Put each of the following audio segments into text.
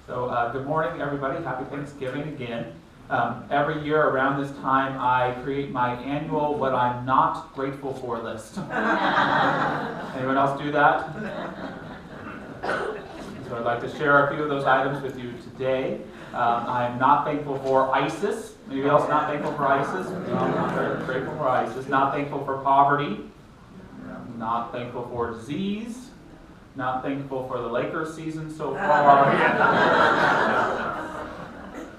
So good morning, everybody. Happy Thanksgiving again. Every year around this time, I create my annual What I'm Not Grateful For list. Anyone else do that? So I'd like to share a few of those items with you today. I'm not thankful for ISIS. Anybody else not thankful for ISIS? No, I'm not very grateful for ISIS. Not thankful for poverty. Not thankful for disease. Not thankful for the Lakers season so far.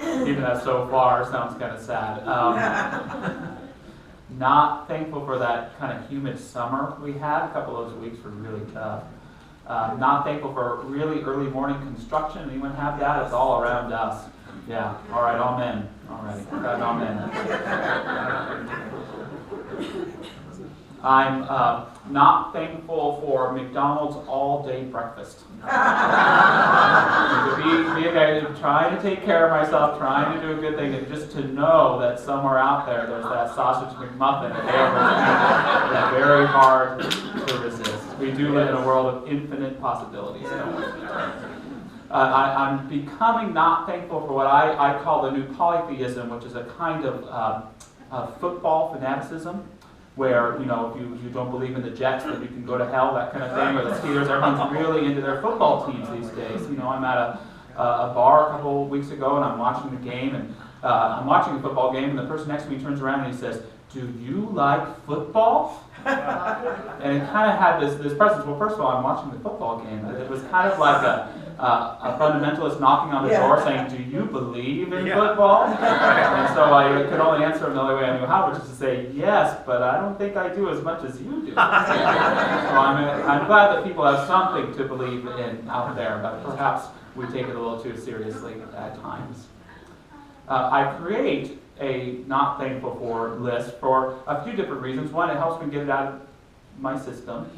Even that so far sounds kind of sad. Not thankful for that kind of humid summer we had. A couple of those weeks were really tough. Not thankful for really early morning construction. Anyone have that? It's all around us. Yeah. All right. Amen. All right. Amen. I'm not thankful for McDonald's all-day breakfast. To be a guy trying to take care of myself, trying to do a good thing, and just to know that somewhere out there there's that sausage McMuffin available to me that's very hard to resist. We do live in a world of infinite possibilities. I'm becoming not thankful for what I call the new polytheism, which is a kind of football fanaticism, where, if you don't believe in the Jets, then you can go to hell, that kind of thing, or the Steelers. Everyone's really into their football teams these days. I'm at a bar a couple of weeks ago, and I'm watching the game, and I'm watching a football game, and the person next to me turns around and he says, "Do you like football?" And it kind of had this presence. Well, first of all, I'm watching the football game. It was kind of like a fundamentalist knocking on the door saying, "Do you believe in football?" And so I could only answer him the only way I knew how, which is to say, "Yes, but I don't think I do as much as you do." So I'm glad that people have something to believe in out there, but perhaps we take it a little too seriously at times. I create a not thankful for list for a few different reasons. One, it helps me get it out of my system.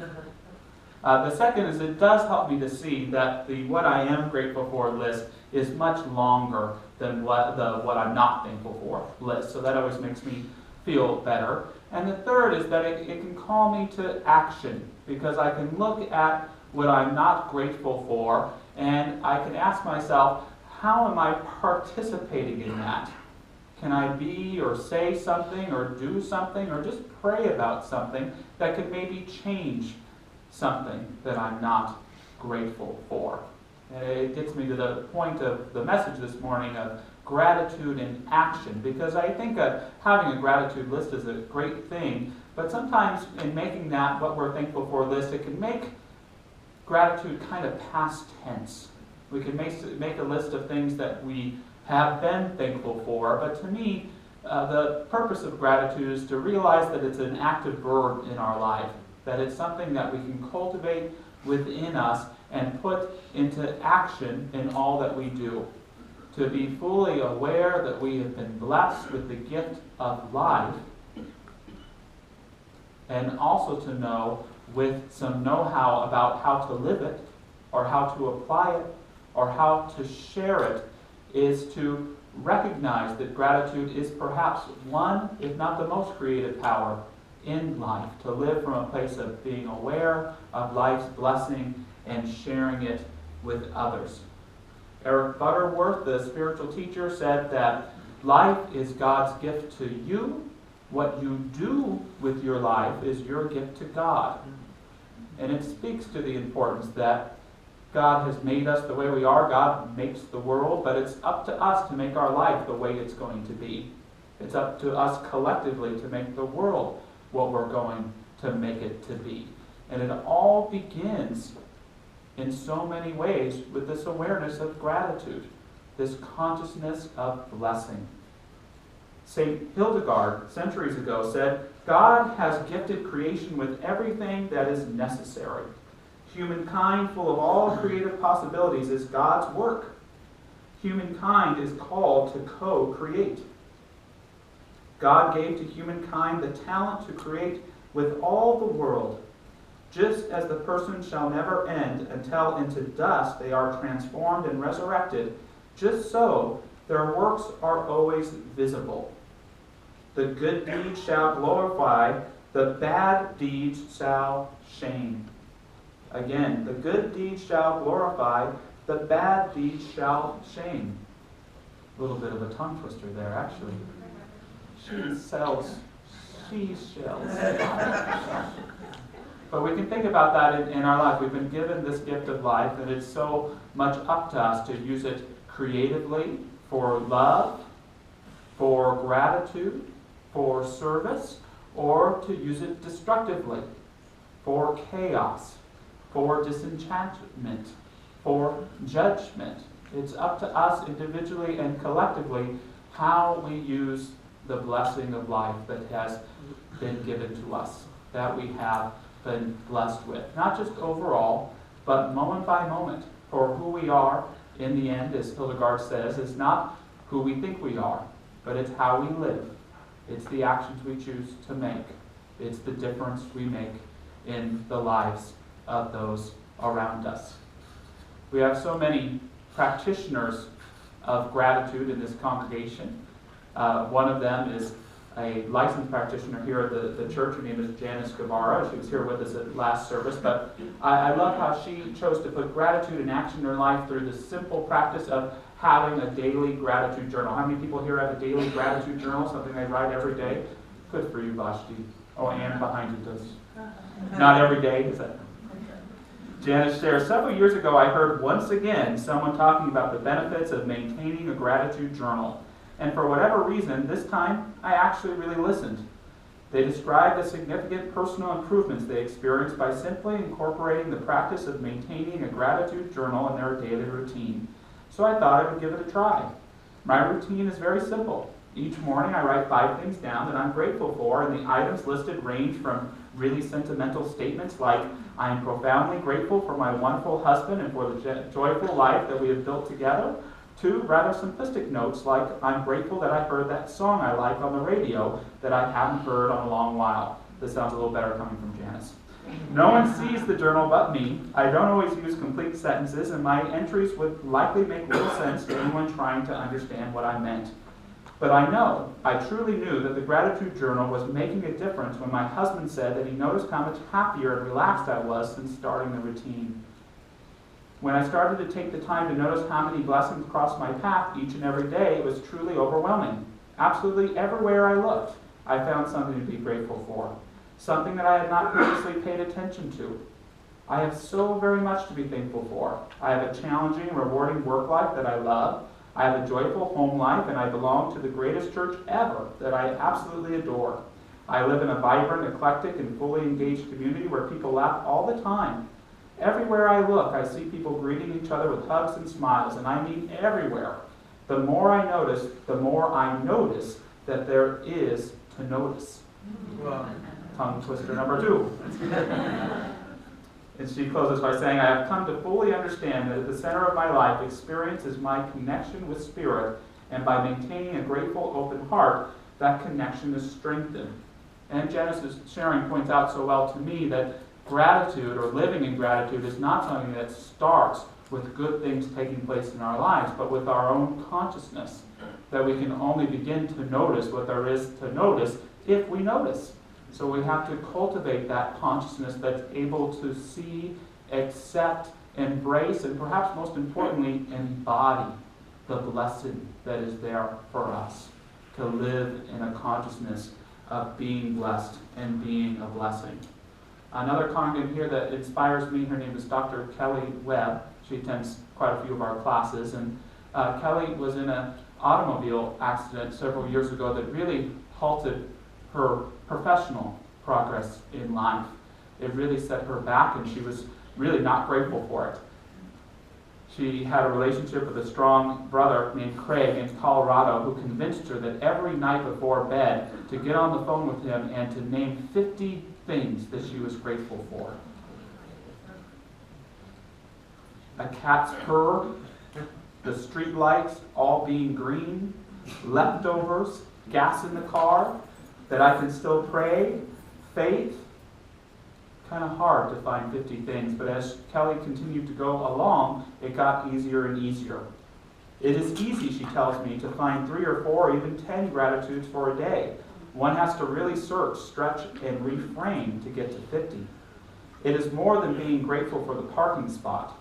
The second is it does help me to see that the what I am grateful for list is much longer than what I'm not thankful for list. So that always makes me feel better. And the third is that it can call me to action, because I can look at what I'm not grateful for and I can ask myself, how am I participating in that? Can I be or say something or do something or just pray about something that could maybe change something that I'm not grateful for? And it gets me to the point of the message this morning of gratitude in action, because I think having a gratitude list is a great thing, but sometimes in making that what we're thankful for list, it can make gratitude kind of past tense. We can make a list of things that we have been thankful for, but to me, the purpose of gratitude is to realize that it's an active verb in our life, that it's something that we can cultivate within us and put into action in all that we do. To be fully aware that we have been blessed with the gift of life, and also to know with some know-how about how to live it, or how to apply it, or how to share it, is to recognize that gratitude is perhaps one, if not the most creative power in life, to live from a place of being aware of life's blessing and sharing it with others. Eric Butterworth, the spiritual teacher, said that life is God's gift to you. What you do with your life is your gift to God. And it speaks to the importance that God has made us the way we are. God makes the world, but it's up to us to make our life the way it's going to be. It's up to us collectively to make the world what we're going to make it to be. And it all begins in so many ways with this awareness of gratitude, this consciousness of blessing. St. Hildegard, centuries ago, said, "God has gifted creation with everything that is necessary. Humankind, full of all creative possibilities, is God's work. Humankind is called to co-create. God gave to humankind the talent to create with all the world. Just as the person shall never end until into dust they are transformed and resurrected, just so their works are always visible. The good deeds shall glorify, the bad deeds shall shame." Again, the good deeds shall glorify, the bad deeds shall shame. A little bit of a tongue twister there, actually. She sells seashells. But we can think about that in our life. We've been given this gift of life, and it's so much up to us to use it creatively for love, for gratitude, for service, or to use it destructively for chaos, for disenchantment, for judgment. It's up to us individually and collectively how we use the blessing of life that has been given to us, that we have been blessed with. Not just overall, but moment by moment. For who we are in the end, as Hildegard says, is not who we think we are, but it's how we live. It's the actions we choose to make. It's the difference we make in the lives of those around us. We have so many practitioners of gratitude in this congregation. One of them is a licensed practitioner here at the church. Her name is Janice Guevara. She was here with us at last service. But I love how she chose to put gratitude in action in her life through the simple practice of having a daily gratitude journal. How many people here have a daily gratitude journal, something they write every day? Good for you, Vashti. Oh, Anne behind you does. Not every day, is that? Janice shares, several years ago I heard once again someone talking about the benefits of maintaining a gratitude journal. And for whatever reason, this time I actually really listened. They described the significant personal improvements they experienced by simply incorporating the practice of maintaining a gratitude journal in their daily routine. So I thought I would give it a try. My routine is very simple. Each morning I write 5 things down that I'm grateful for, and the items listed range from really sentimental statements like, I am profoundly grateful for my wonderful husband and for the joyful life that we have built together, to rather simplistic notes like, I'm grateful that I heard that song I like on the radio that I haven't heard on a long while. This sounds a little better coming from Janice. No one sees the journal but me. I don't always use complete sentences, and my entries would likely make little sense to anyone trying to understand what I meant. But I truly knew that the gratitude journal was making a difference when my husband said that he noticed how much happier and relaxed I was since starting the routine. When I started to take the time to notice how many blessings crossed my path each and every day, it was truly overwhelming. Absolutely everywhere I looked, I found something to be grateful for, something that I had not previously paid attention to. I have so very much to be thankful for. I have a challenging, rewarding work life that I love. I have a joyful home life, and I belong to the greatest church ever that I absolutely adore. I live in a vibrant, eclectic, and fully engaged community where people laugh all the time. Everywhere I look, I see people greeting each other with hugs and smiles, and I mean everywhere. The more I notice, the more I notice that there is to notice. Well, tongue twister number 2. And she closes by saying, I have come to fully understand that at the center of my life, experience is my connection with Spirit, and by maintaining a grateful, open heart, that connection is strengthened. And Janice's sharing points out so well to me that gratitude, or living in gratitude, is not something that starts with good things taking place in our lives, but with our own consciousness, that we can only begin to notice what there is to notice if we notice. So we have to cultivate that consciousness that's able to see, accept, embrace, and perhaps most importantly, embody the blessing that is there for us, to live in a consciousness of being blessed and being a blessing. Another congregant here that inspires me, her name is Dr. Kelly Webb. She attends quite a few of our classes, and Kelly was in an automobile accident several years ago that really halted her professional progress in life. It really set her back, and she was really not grateful for it. She had a relationship with a strong brother named Craig in Colorado who convinced her that every night before bed to get on the phone with him and to name 50 things that she was grateful for. A cat's purr, the street lights all being green, leftovers, gas in the car, that I can still pray, faith. Kind of hard to find 50 things, but as Kelly continued to go along, it got easier and easier. It is easy, she tells me, to find 3 or 4 or even 10 gratitudes for a day. One has to really search, stretch, and reframe to get to 50. It is more than being grateful for the parking spot.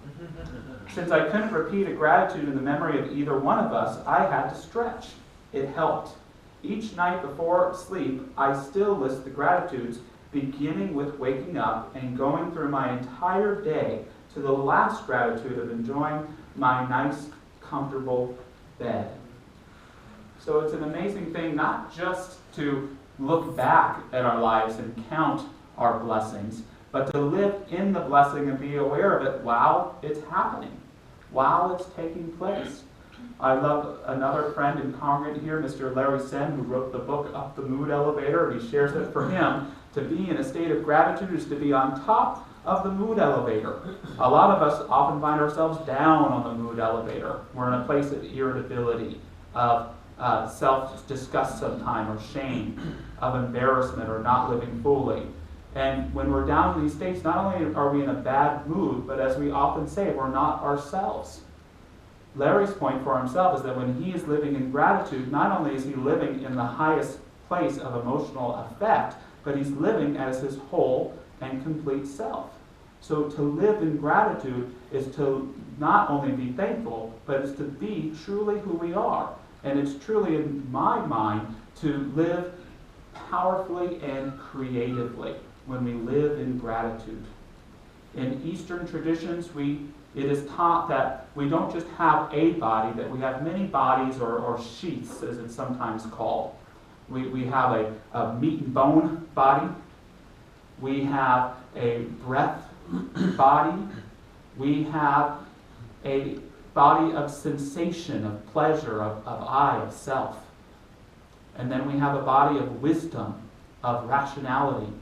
Since I couldn't repeat a gratitude in the memory of either one of us, I had to stretch. It helped. Each night before sleep, I still list the gratitudes, beginning with waking up and going through my entire day to the last gratitude of enjoying my nice, comfortable bed. So it's an amazing thing not just to look back at our lives and count our blessings, but to live in the blessing and be aware of it while it's happening, while it's taking place. I love another friend and congregant here, Mr. Larry Sen, who wrote the book Up the Mood Elevator, and he shares that for him, to be in a state of gratitude is to be on top of the mood elevator. A lot of us often find ourselves down on the mood elevator. We're in a place of irritability, of self-disgust sometime, or shame, of embarrassment, or not living fully. And when we're down in these states, not only are we in a bad mood, but as we often say, we're not ourselves. Larry's point for himself is that when he is living in gratitude, not only is he living in the highest place of emotional effect, but he's living as his whole and complete self. So to live in gratitude is to not only be thankful, but it's to be truly who we are. And it's truly, in my mind, to live powerfully and creatively when we live in gratitude. In Eastern traditions, it is taught that we don't just have a body, that we have many bodies, or sheaths, as it's sometimes called. We have a meat and bone body. We have a breath body. We have a body of sensation, of pleasure, of I, of self. And then we have a body of wisdom, of rationality,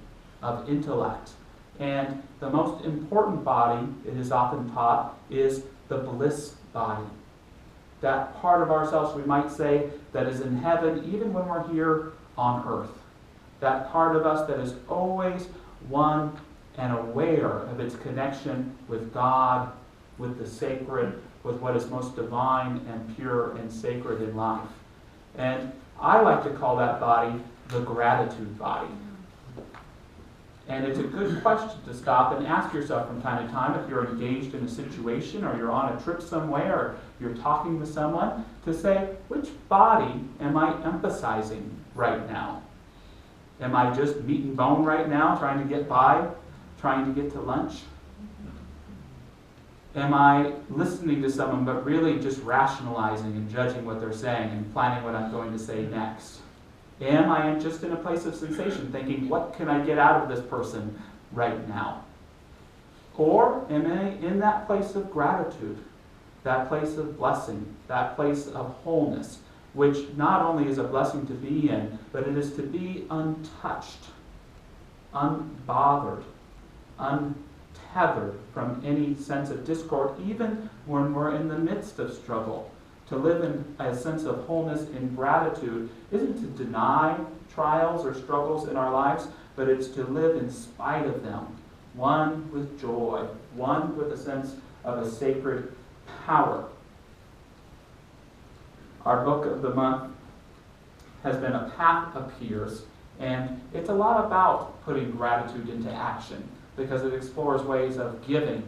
of intellect. And the most important body, it is often taught, is the bliss body. That part of ourselves, we might say, that is in heaven even when we're here on earth. That part of us that is always one and aware of its connection with God, with the sacred, with what is most divine and pure and sacred in life. And I like to call that body the gratitude body. And it's a good question to stop and ask yourself from time to time, if you're engaged in a situation or you're on a trip somewhere or you're talking with someone, to say, which body am I emphasizing right now? Am I just meat and bone right now, trying to get by, trying to get to lunch? Am I listening to someone but really just rationalizing and judging what they're saying and planning what I'm going to say next? Am I just in a place of sensation, thinking, what can I get out of this person right now? Or am I in that place of gratitude, that place of blessing, that place of wholeness, which not only is a blessing to be in, but it is to be untouched, unbothered, untethered from any sense of discord, even when we're in the midst of struggle. To live in a sense of wholeness in gratitude isn't to deny trials or struggles in our lives, but it's to live in spite of them, one with joy, one with a sense of a sacred power. Our book of the month has been A Path Appears, and it's a lot about putting gratitude into action, because it explores ways of giving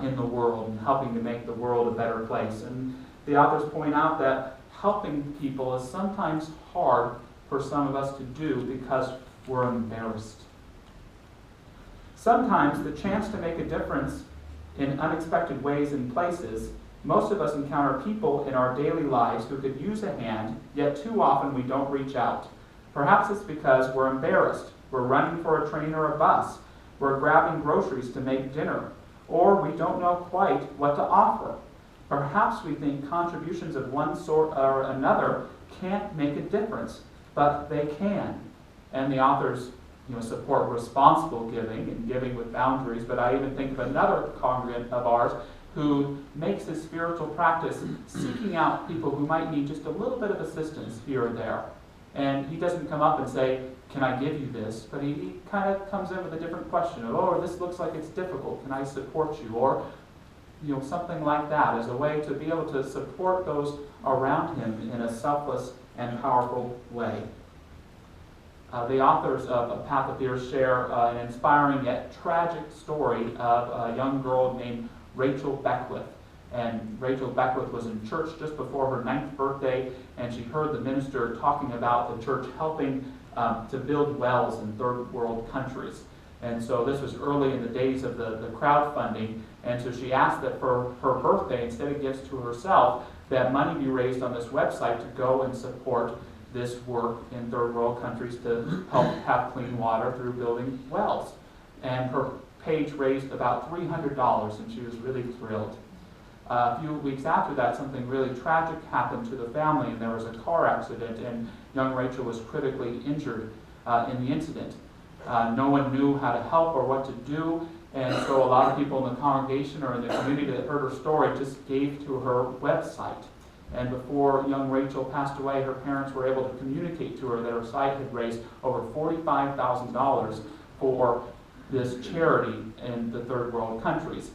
in the world and helping to make the world a better place. And the authors point out that helping people is sometimes hard for some of us to do because we're embarrassed. Sometimes the chance to make a difference in unexpected ways and places, most of us encounter people in our daily lives who could use a hand, yet too often we don't reach out. Perhaps it's because we're embarrassed. We're running for a train or a bus. We're grabbing groceries to make dinner. Or we don't know quite what to offer. Perhaps we think contributions of one sort or another can't make a difference, but they can. And the authors support responsible giving and giving with boundaries, but I even think of another congregant of ours who makes a spiritual practice seeking out people who might need just a little bit of assistance here and there. And he doesn't come up and say, can I give you this? But he kind of comes in with a different question of, oh, this looks like it's difficult. Can I support you? Or something like that, as a way to be able to support those around him in a selfless and powerful way. The authors of A Path of Fear share an inspiring yet tragic story of a young girl named Rachel Beckwith. And Rachel Beckwith was in church just before her 9th birthday, and she heard the minister talking about the church helping to build wells in third world countries. And so this was early in the days of the crowdfunding, and so she asked that for her birthday, instead of gifts to herself, that money be raised on this website to go and support this work in third world countries to help have clean water through building wells. And her page raised about $300, and she was really thrilled. A few weeks after that, something really tragic happened to the family, and there was a car accident, and young Rachel was critically injured in the incident. No one knew how to help or what to do, and so a lot of people in the congregation or in the community that heard her story just gave to her website. And before young Rachel passed away, her parents were able to communicate to her that her site had raised over $45,000 for this charity in the third world countries,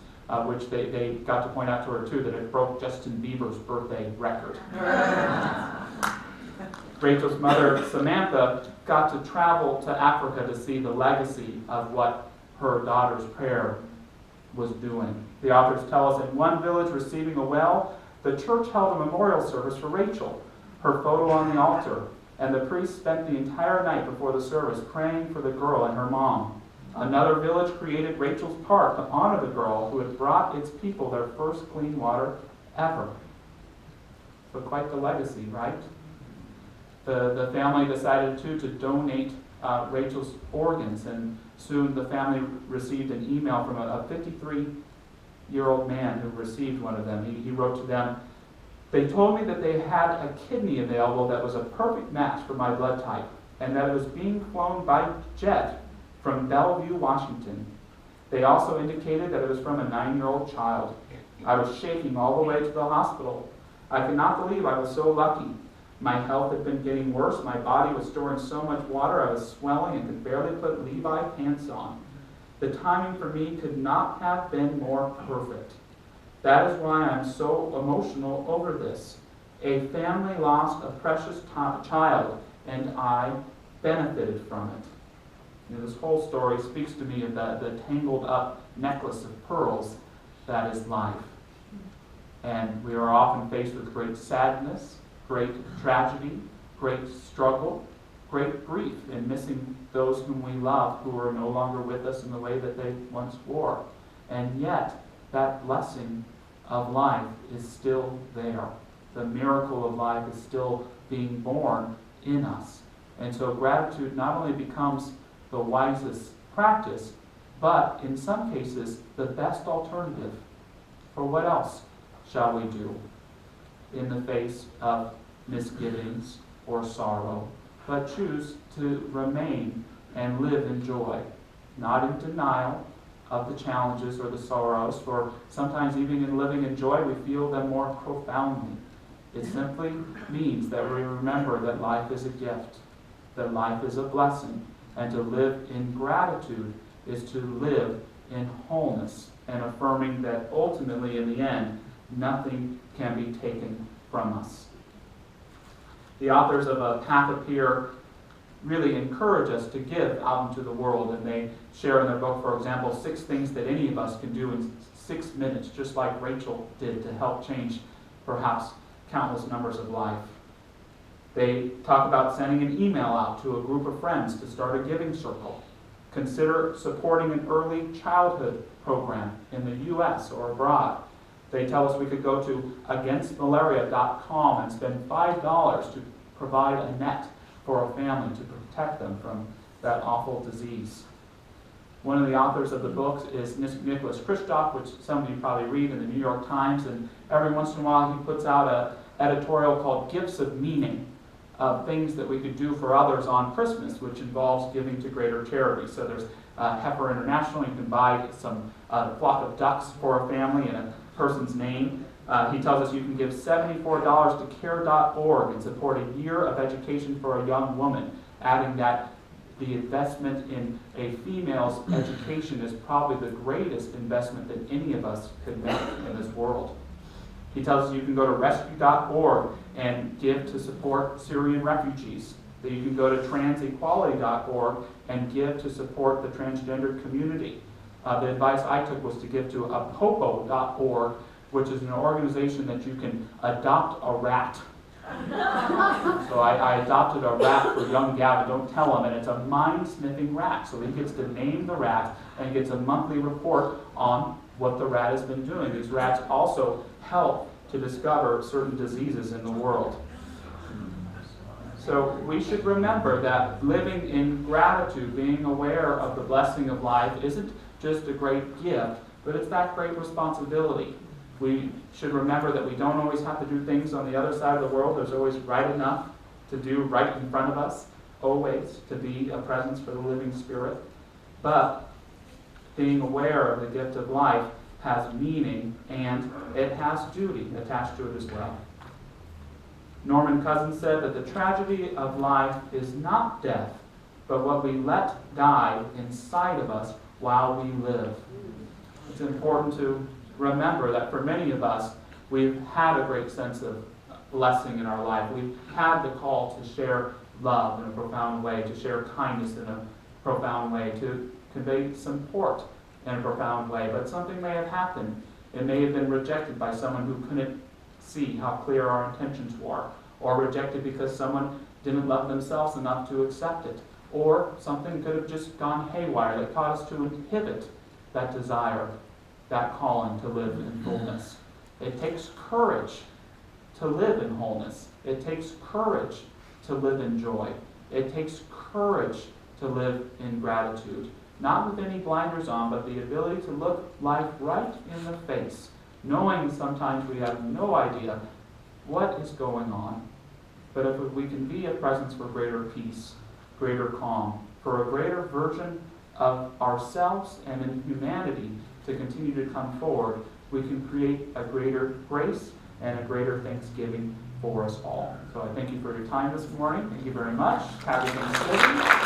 which they got to point out to her too that it broke Justin Bieber's birthday record. Rachel's mother, Samantha, got to travel to Africa to see the legacy of what her daughter's prayer was doing. The authors tell us in one village receiving a well, the church held a memorial service for Rachel, her photo on the altar, and the priest spent the entire night before the service praying for the girl and her mom. Another village created Rachel's park to honor the girl who had brought its people their first clean water ever. So quite the legacy, right? The family decided to donate Rachel's organs, and soon the family received an email from a 53-year-old man who received one of them. He wrote to them, "They told me that they had a kidney available that was a perfect match for my blood type, and that it was being flown by jet from Bellevue, Washington. They also indicated that it was from a 9-year-old child. I was shaking all the way to the hospital. I could not believe I was so lucky. My health had been getting worse. My body was storing so much water. I was swelling and could barely put Levi pants on. The timing for me could not have been more perfect. That is why I'm so emotional over this. A family lost a precious child, and I benefited from it." You know, this whole story speaks to me of the tangled up necklace of pearls that is life. And we are often faced with great sadness, great tragedy, great struggle, great grief in missing those whom we love who are no longer with us in the way that they once were. And yet, that blessing of life is still there. The miracle of life is still being born in us. And so gratitude not only becomes the wisest practice, but in some cases, the best alternative. For what else shall we do in the face of misgivings or sorrow, but choose to remain and live in joy, not in denial of the challenges or the sorrows, for sometimes even in living in joy, we feel them more profoundly. It simply means that we remember that life is a gift, that life is a blessing, and to live in gratitude is to live in wholeness and affirming that ultimately, in the end, nothing can be taken from us. The authors of A Path of Fear really encourage us to give out into the world, and they share in their book, for example, 6 things that any of us can do in 6 minutes, just like Rachel did, to help change perhaps countless numbers of life. They talk about sending an email out to a group of friends to start a giving circle. Consider supporting an early childhood program in the U.S. or abroad. They tell us we could go to againstmalaria.com and spend $5 to provide a net for a family to protect them from that awful disease. One of the authors of the books is Nicholas Kristof, which some of you probably read in the New York Times, and every once in a while he puts out an editorial called Gifts of Meaning, things that we could do for others on Christmas, which involves giving to greater charity. So there's Heifer International. You can buy some flock of ducks for a family in a person's name. He tells us you can give $74 to care.org and support a year of education for a young woman, adding that the investment in a female's education is probably the greatest investment that any of us could make in this world. He tells us you can go to rescue.org and give to support Syrian refugees. that you can go to transequality.org and give to support the transgender community. The advice I took was to give to apopo.org, which is an organization that you can adopt a rat. So I adopted a rat for young Gavin. Don't tell him, and it's a mind-sniffing rat. So he gets to name the rat and gets a monthly report on what the rat has been doing. These rats also help to discover certain diseases in the world. So we should remember that living in gratitude, being aware of the blessing of life, isn't just a great gift, but it's that great responsibility. We should remember that we don't always have to do things on the other side of the world. There's always right enough to do right in front of us, always to be a presence for the living Spirit. But being aware of the gift of life has meaning, and it has duty attached to it as well. Norman Cousins said that the tragedy of life is not death, but what we let die inside of us while we live. It's important to remember that for many of us, we've had a great sense of blessing in our life. We've had the call to share love in a profound way, to share kindness in a profound way, to convey support in a profound way. But something may have happened. It may have been rejected by someone who couldn't see how clear our intentions were, or rejected because someone didn't love themselves enough to accept it, or something could have just gone haywire that caused us to inhibit that desire, that calling to live in fullness. It takes courage to live in wholeness. It takes courage to live in joy. It takes courage to live in gratitude. Not with any blinders on, but the ability to look life right in the face, knowing sometimes we have no idea what is going on. But if we can be a presence for greater peace, greater calm, for a greater version of ourselves and in humanity to continue to come forward, we can create a greater grace and a greater thanksgiving for us all. So I thank you for your time this morning. Thank you very much. Happy Thanksgiving.